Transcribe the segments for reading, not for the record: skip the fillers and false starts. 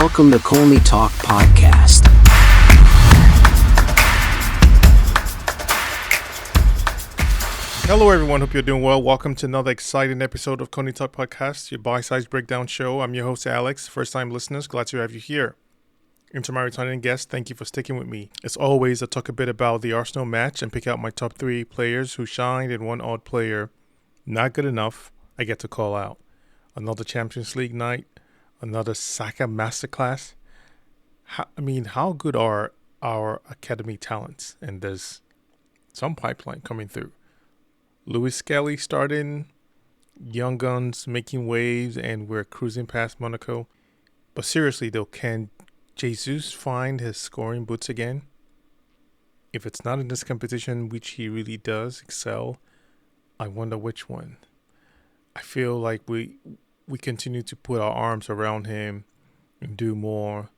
Welcome to Colney Talk Podcast. Hello everyone, hope you're doing well. Welcome to another exciting episode of Colney Talk Podcast, your bite-sized breakdown show. I'm your host Alex. First-time listeners, glad to have you here. And to my returning guests, thank you for sticking with me. As always, I talk a bit about the Arsenal match and pick out my top 3 players who shined and one odd player not good enough I get to call out. Another Champions League night, another Saka masterclass. How good are our academy talents? And there's some pipeline coming through. Louis Skelly starting, young guns making waves, and we're cruising past Monaco. But seriously though, can Jesus find his scoring boots again? If it's not in this competition, which he really does excel, I wonder which one. I feel like we continue to put our arms around him and do more,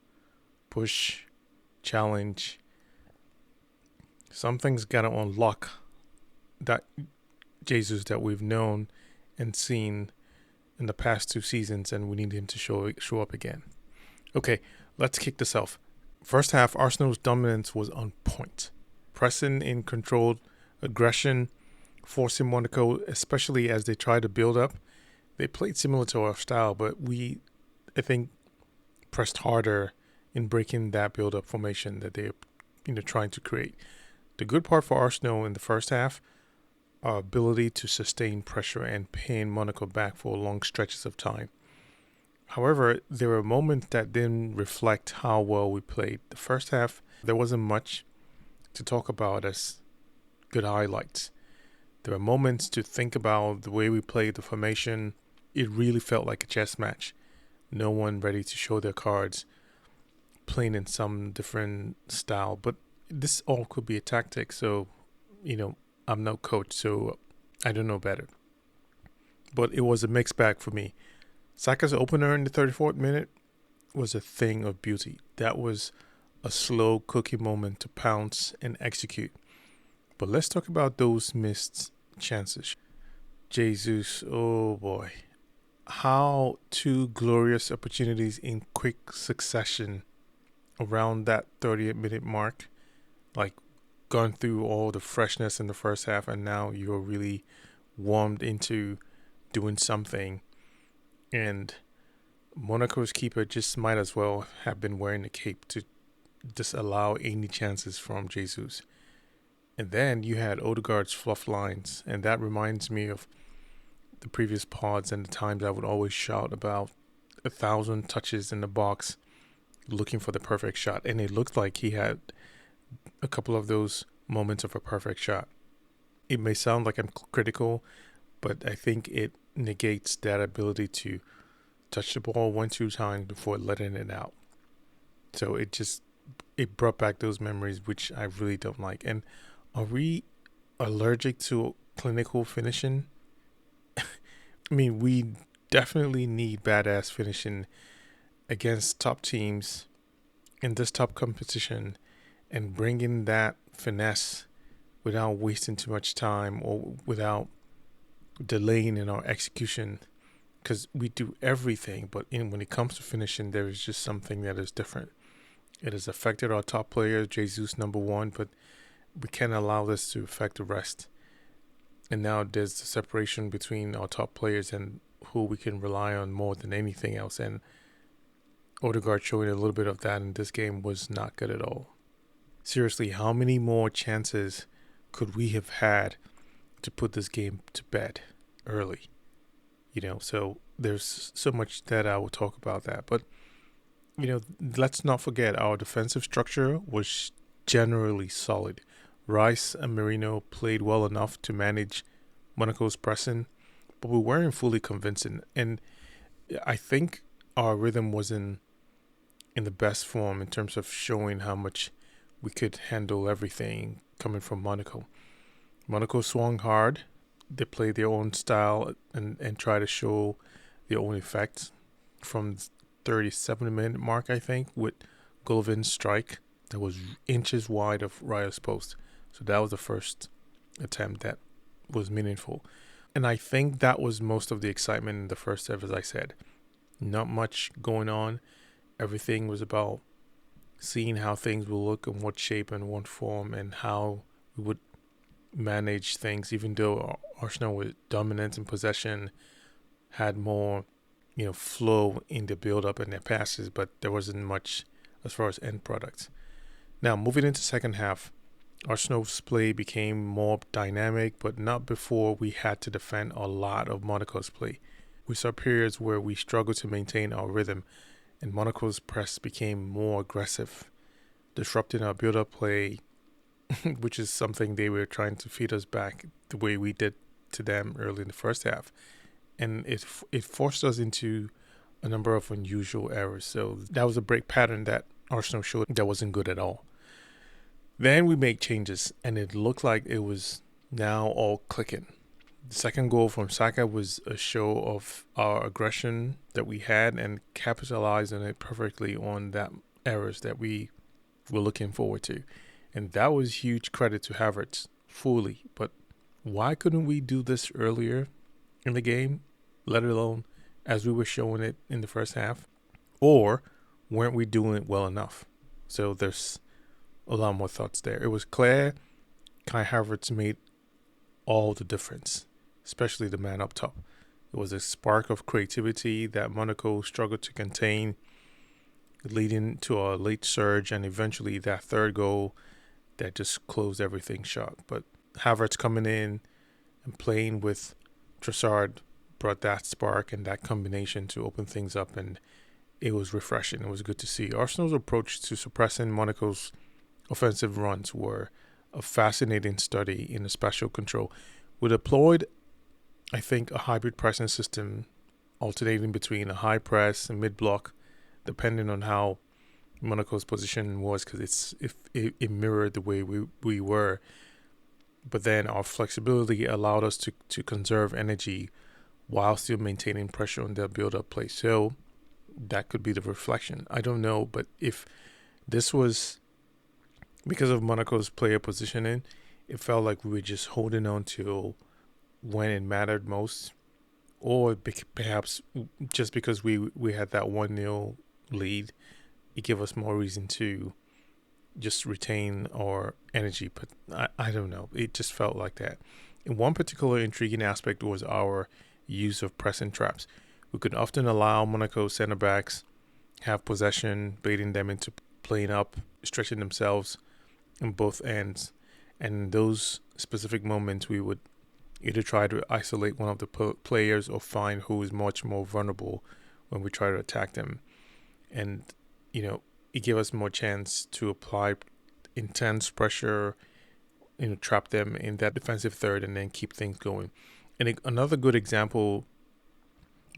push, challenge. Something's got to unlock that Jesus that we've known and seen in the past 2 seasons, and we need him to show up again. Okay, let's kick this off. First half, Arsenal's dominance was on point. Pressing in controlled aggression, forcing Monaco, especially as they tried to build up. They played similar to our style, but I think, pressed harder in breaking that build-up formation that they're trying to create. The good part for Arsenal in the first half, our ability to sustain pressure and pin Monaco back for long stretches of time. However, there were moments that didn't reflect how well we played. The first half, there wasn't much to talk about as good highlights. There were moments to think about the way we played the formation. It really felt like a chess match. No one ready to show their cards, playing in some different style. But this all could be a tactic, so, I'm no coach, so I don't know better. But it was a mixed bag for me. Saka's opener in the 34th minute was a thing of beauty. That was a slow cookie moment to pounce and execute. But let's talk about those missed chances. Jesus, oh boy. How 2 glorious opportunities in quick succession around that 30th minute mark, like gone through all the freshness in the first half, and now you're really warmed into doing something. And Monaco's keeper just might as well have been wearing the cape to disallow any chances from Jesus. And then you had Odegaard's fluff lines, and that reminds me of the previous pods and the times I would always shout about 1,000 touches in the box looking for the perfect shot. And it looked like he had a couple of those moments of a perfect shot. It may sound like I'm critical, but I think it negates that ability to touch the ball 1-2 times before letting it out. So it brought back those memories, which I really don't like. And are we allergic to clinical finishing? We definitely need badass finishing against top teams in this top competition, and bringing that finesse without wasting too much time or without delaying in our execution, because we do everything, but when it comes to finishing, there is just something that is different. It has affected our top players, Jesus number 1, but we can't allow this to affect the rest. And now there's the separation between our top players and who we can rely on more than anything else. And Odegaard showing a little bit of that in this game was not good at all. Seriously, how many more chances could we have had to put this game to bed early? So there's so much that I will talk about that. But, let's not forget our defensive structure was generally solid. Rice and Merino played well enough to manage Monaco's pressing, but we weren't fully convincing. And I think our rhythm was in the best form in terms of showing how much we could handle everything coming from Monaco. Monaco swung hard. They played their own style and tried to show their own effect from 37-minute mark, I think, with Golovин's strike that was inches wide of Raya's post. So that was the first attempt that was meaningful. And I think that was most of the excitement in the first half, as I said. Not much going on. Everything was about seeing how things will look in what shape and what form and how we would manage things, even though Arsenal was dominant in possession, had more, flow in the build-up and their passes, but there wasn't much as far as end products. Now, moving into second half, Arsenal's play became more dynamic, but not before we had to defend a lot of Monaco's play. We saw periods where we struggled to maintain our rhythm, and Monaco's press became more aggressive, disrupting our build-up play, which is something they were trying to feed us back the way we did to them early in the first half. And it forced us into a number of unusual errors. So that was a break pattern that Arsenal showed that wasn't good at all. Then we made changes, and it looked like it was now all clicking. The second goal from Saka was a show of our aggression that we had and capitalized on it perfectly on that errors that we were looking forward to. And that was huge credit to Havertz, fully. But why couldn't we do this earlier in the game, let alone as we were showing it in the first half? Or weren't we doing it well enough? So there's a lot more thoughts there. It was clear Kai Havertz made all the difference, especially the man up top. It was a spark of creativity that Monaco struggled to contain, leading to a late surge and eventually that third goal that just closed everything shut. But Havertz coming in and playing with Trossard brought that spark and that combination to open things up, and it was refreshing. It was good to see. Arsenal's approach to suppressing Monaco's offensive runs were a fascinating study in the spatial control. We deployed, I think, a hybrid pressing system alternating between a high press and mid-block, depending on how Monaco's position was, because it mirrored the way we were. But then our flexibility allowed us to conserve energy while still maintaining pressure on their build-up play. So that could be the reflection. I don't know, but if this was because of Monaco's player positioning, it felt like we were just holding on to when it mattered most, or perhaps just because we had that 1-0 lead, it gave us more reason to just retain our energy. But I don't know. It just felt like that. And one particular intriguing aspect was our use of pressing traps. We could often allow Monaco center backs have possession, baiting them into playing up, stretching themselves on both ends. And in those specific moments, we would either try to isolate one of the players or find who is much more vulnerable when we try to attack them. And, it gave us more chance to apply intense pressure, trap them in that defensive third and then keep things going. And another good example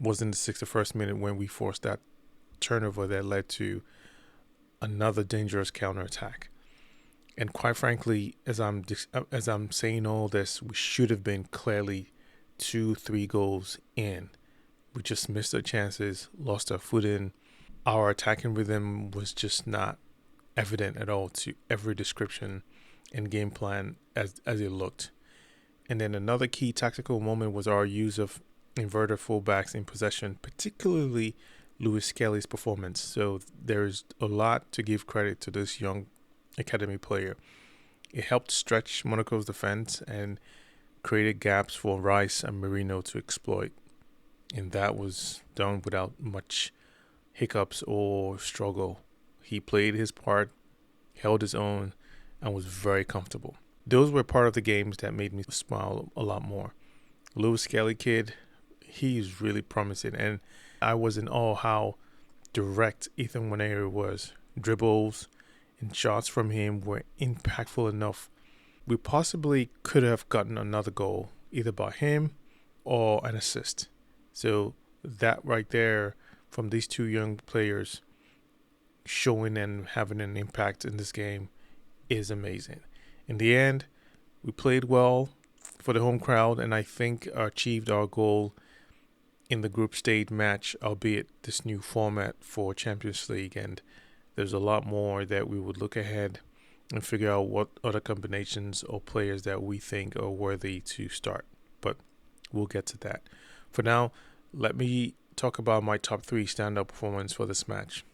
was in the 61st minute when we forced that turnover that led to another dangerous counterattack. And quite frankly, as I'm saying all this, we should have been clearly 2-3 goals in. We just missed our chances, lost our footing. Our attacking rhythm was just not evident at all to every description and game plan as it looked. And then another key tactical moment was our use of inverted fullbacks in possession, particularly Lewis Skelly's performance. So there's a lot to give credit to this young academy player. It helped stretch Monaco's defense and created gaps for Rice and Marino to exploit. And that was done without much hiccups or struggle. He played his part, held his own, and was very comfortable. Those were part of the games that made me smile a lot more. Lewis Skelly kid, he's really promising, and I was in awe how direct Ethan Waneri was. Dribbles and shots from him were impactful enough. We possibly could have gotten another goal, either by him or an assist. So that right there from these two young players showing and having an impact in this game is amazing. In the end, we played well for the home crowd, and I think achieved our goal in the group stage match, albeit this new format for Champions League. And there's a lot more that we would look ahead and figure out what other combinations or players that we think are worthy to start. But we'll get to that. For now, let me talk about my top 3 standout performance for this match.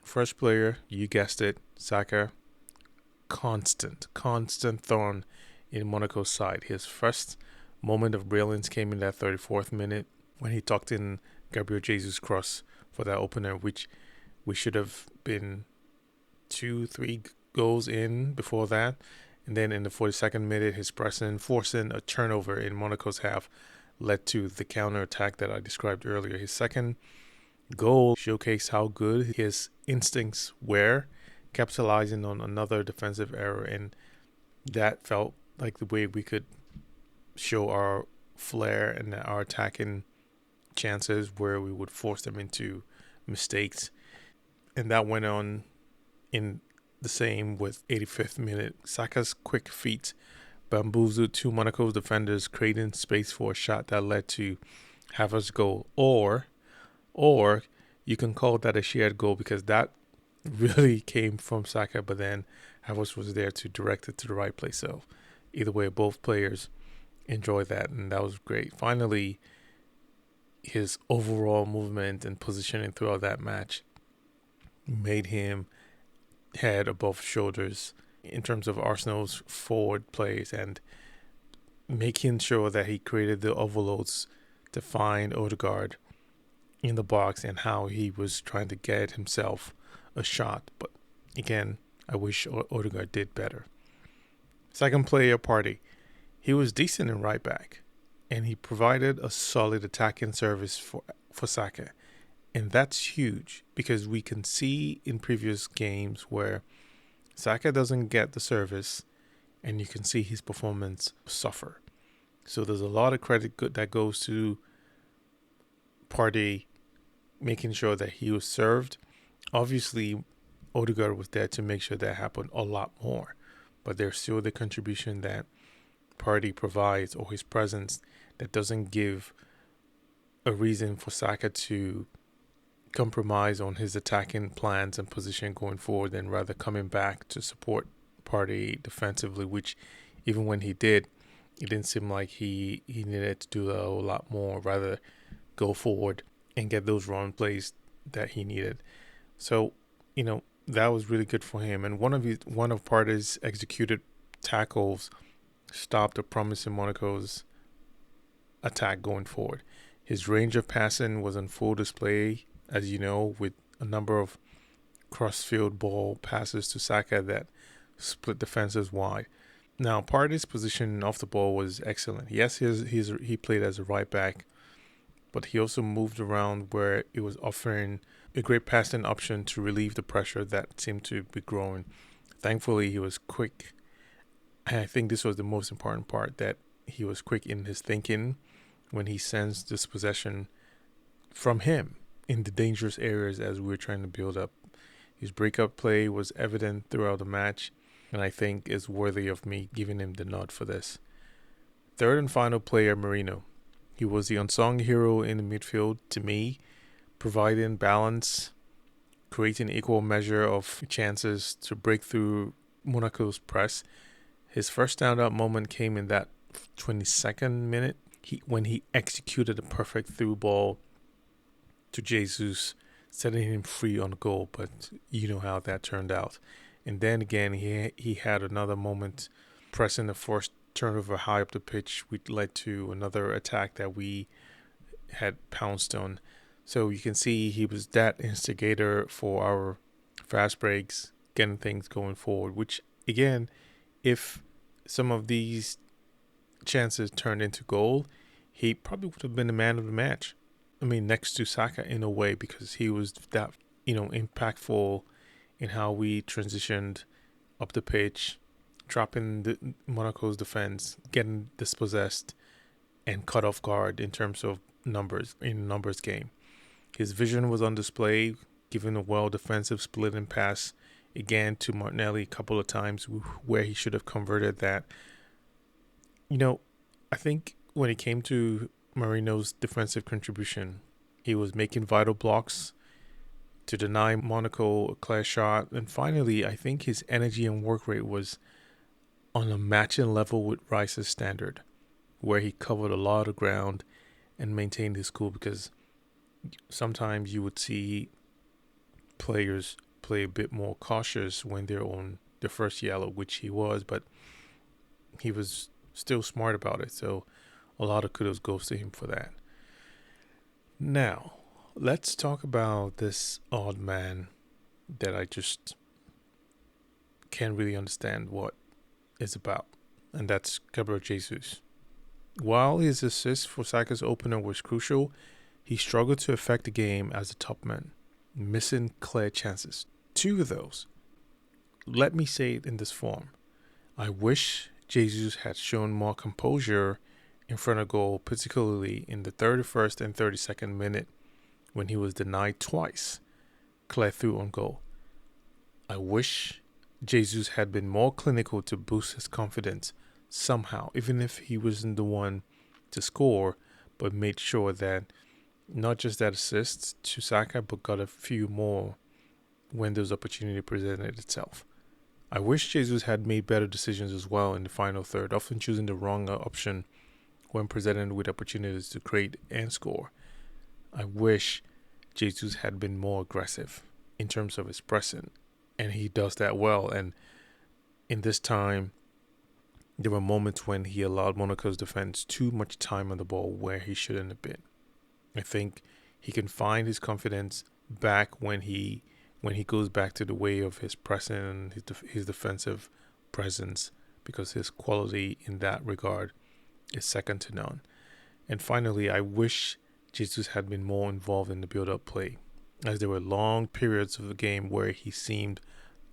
First player, you guessed it, Saka, constant thorn in Monaco's side. His first moment of brilliance came in that 34th minute when he tucked in Gabriel Jesus' cross for that opener, which we should have been 2-3 goals in before that. And then in the 42nd minute, his pressing, forcing a turnover in Monaco's half, led to the counter attack that I described earlier. His second goal showcased how good his instincts were, capitalizing on another defensive error, and that felt like the way we could show our flair and our attacking chances, where we would force them into mistakes. And that went on in the same with 85th minute. Saka's quick feet bamboozled two Monaco's defenders, creating space for a shot that led to Havertz's goal. Or you can call that a shared goal, because that really came from Saka, but then Havertz was there to direct it to the right place. So either way, both players enjoyed that, and that was great. Finally, his overall movement and positioning throughout that match made him head above shoulders in terms of Arsenal's forward plays, and making sure that he created the overloads to find Odegaard in the box, and how he was trying to get himself a shot. But again, I wish Odegaard did better. Second player, Partey. He was decent in right back, and he provided a solid attacking service for Saka. And that's huge, because we can see in previous games where Saka doesn't get the service, and you can see his performance suffer. So there's a lot of credit that goes to Partey making sure that he was served. Obviously, Odegaard was there to make sure that happened a lot more, but there's still the contribution that Partey provides, or his presence, that doesn't give a reason for Saka to compromise on his attacking plans and position going forward, and rather coming back to support Partey defensively, which even when he did, it didn't seem like he needed to do a whole lot more, rather go forward and get those run plays that he needed. So, that was really good for him. And one of Partey's executed tackles stopped a promising Monaco's attack going forward. His range of passing was on full display, as you know, with a number of cross-field ball passes to Saka that split defenses wide. Now, Partey's position off the ball was excellent. Yes, he played as a right back, but he also moved around where it was offering a great passing option to relieve the pressure that seemed to be growing. Thankfully, he was quick. And I think this was the most important part, that he was quick in his thinking when he sensed this possession from him in the dangerous areas as we were trying to build up. His breakup play was evident throughout the match, and I think is worthy of me giving him the nod for this. Third and final player, Merino. He was the unsung hero in the midfield to me, providing balance, creating equal measure of chances to break through Monaco's press. His first standout moment came in that 22nd minute, when he executed a perfect through ball to Jesus, setting him free on goal. But you know how that turned out. And then again, he had another moment pressing the first turnover high up the pitch, which led to another attack that we had pounced on. So you can see he was that instigator for our fast breaks, getting things going forward, which again, if some of these chances turned into goal, he probably would have been the man of the match. I mean, next to Saka in a way, because he was that, impactful in how we transitioned up the pitch, dropping the Monaco's defense, getting dispossessed, and cut off guard in terms of numbers in numbers game. His vision was on display, giving a well defensive split and pass again to Martinelli a couple of times where he should have converted that. I think when it came to Merino's defensive contribution, he was making vital blocks to deny Monaco a clear shot. And finally, I think his energy and work rate was on a matching level with Rice's standard, where he covered a lot of ground and maintained his cool, because sometimes you would see players play a bit more cautious when they're on their first yellow, which he was, but he was still smart about it. So a lot of kudos goes to him for that. Now, let's talk about this odd man that I just can't really understand what it's about, and that's Gabriel Jesus. While his assist for Saka's opener was crucial, he struggled to affect the game as a top man, missing clear chances. 2 of those. Let me say it in this form. I wish Jesus had shown more composure in front of goal, particularly in the 31st and 32nd minute when he was denied twice clear through on goal. I wish Jesus had been more clinical to boost his confidence somehow, even if he wasn't the one to score, but made sure that not just that assist to Saka, but got a few more when those opportunity presented itself. I wish Jesus had made better decisions as well in the final third, often choosing the wrong option when presented with opportunities to create and score. I wish Jesus had been more aggressive in terms of his pressing, and he does that well. And in this time, there were moments when he allowed Monaco's defense too much time on the ball where he shouldn't have been. I think he can find his confidence back when he goes back to the way of his pressing and his defensive presence, because his quality in that regard is second to none. And finally, I wish Jesus had been more involved in the build-up play, as there were long periods of the game where he seemed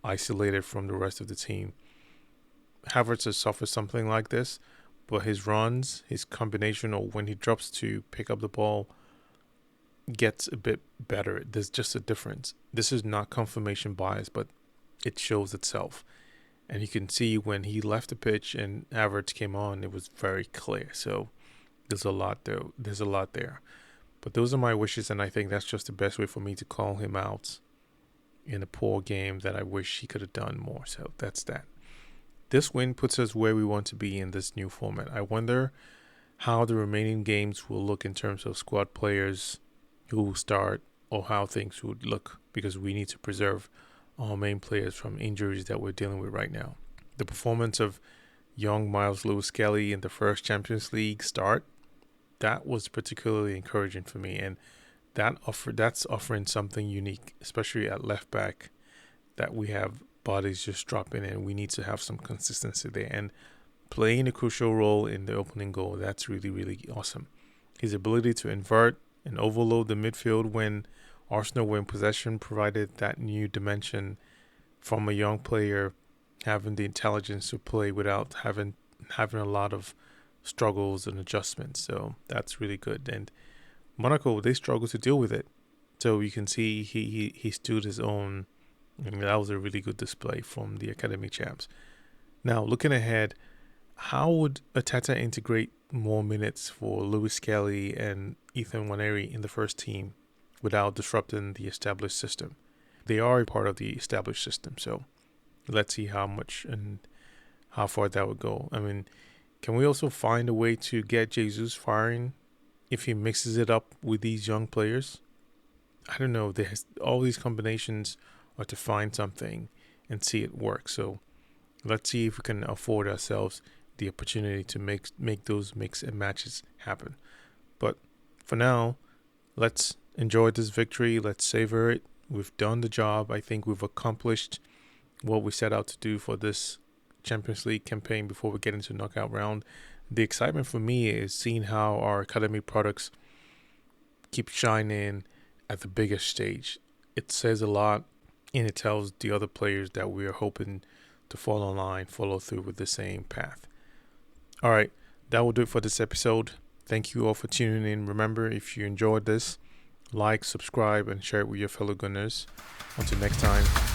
isolated from the rest of the team. Havertz has suffered something like this, but his runs, his combination, or when he drops to pick up the ball, gets a bit better. There's just a difference. This is not confirmation bias, but it shows itself. And you can see when he left the pitch and Havertz came on, it was very clear. So there's a lot there. But those are my wishes, and I think that's just the best way for me to call him out in a poor game that I wish he could have done more. So that's that. This win puts us where we want to be in this new format. I wonder how the remaining games will look in terms of squad players who will start, or how things would look, because we need to preserve our main players from injuries that we're dealing with right now. The performance of young Miles Lewis-Skelly in the first Champions League start, that was particularly encouraging for me, and that's offering something unique, especially at left back, that we have bodies just dropping in. We need to have some consistency there, and playing a crucial role in the opening goal, that's really, really awesome. His ability to invert and overload the midfield when Arsenal were in possession provided that new dimension from a young player having the intelligence to play without having a lot of struggles and adjustments. So that's really good. And Monaco, they struggled to deal with it. So you can see he stood his own. I mean, that was a really good display from the academy champs. Now, looking ahead, how would Arteta integrate more minutes for Lewis-Skelly and Ethan Nwaneri in the first team without disrupting the established system? They are a part of the established system, so let's see how much and how far that would go. I mean, can we also find a way to get Jesus firing if he mixes it up with these young players? I don't know. There's all these combinations are to find something and see it work. So let's see if we can afford ourselves the opportunity to make those mix and matches happen. But for now, let's enjoy this victory. Let's savor it. We've done the job. I think we've accomplished what we set out to do for this Champions League campaign before we get into knockout round. The excitement for me is seeing how our academy products keep shining at the biggest stage. It says a lot, and it tells the other players that we are hoping to fall in line, follow through with the same path. All right, that will do it for this episode. Thank you all for tuning in. Remember, if you enjoyed this, like, subscribe, and share it with your fellow Gunners. Until next time.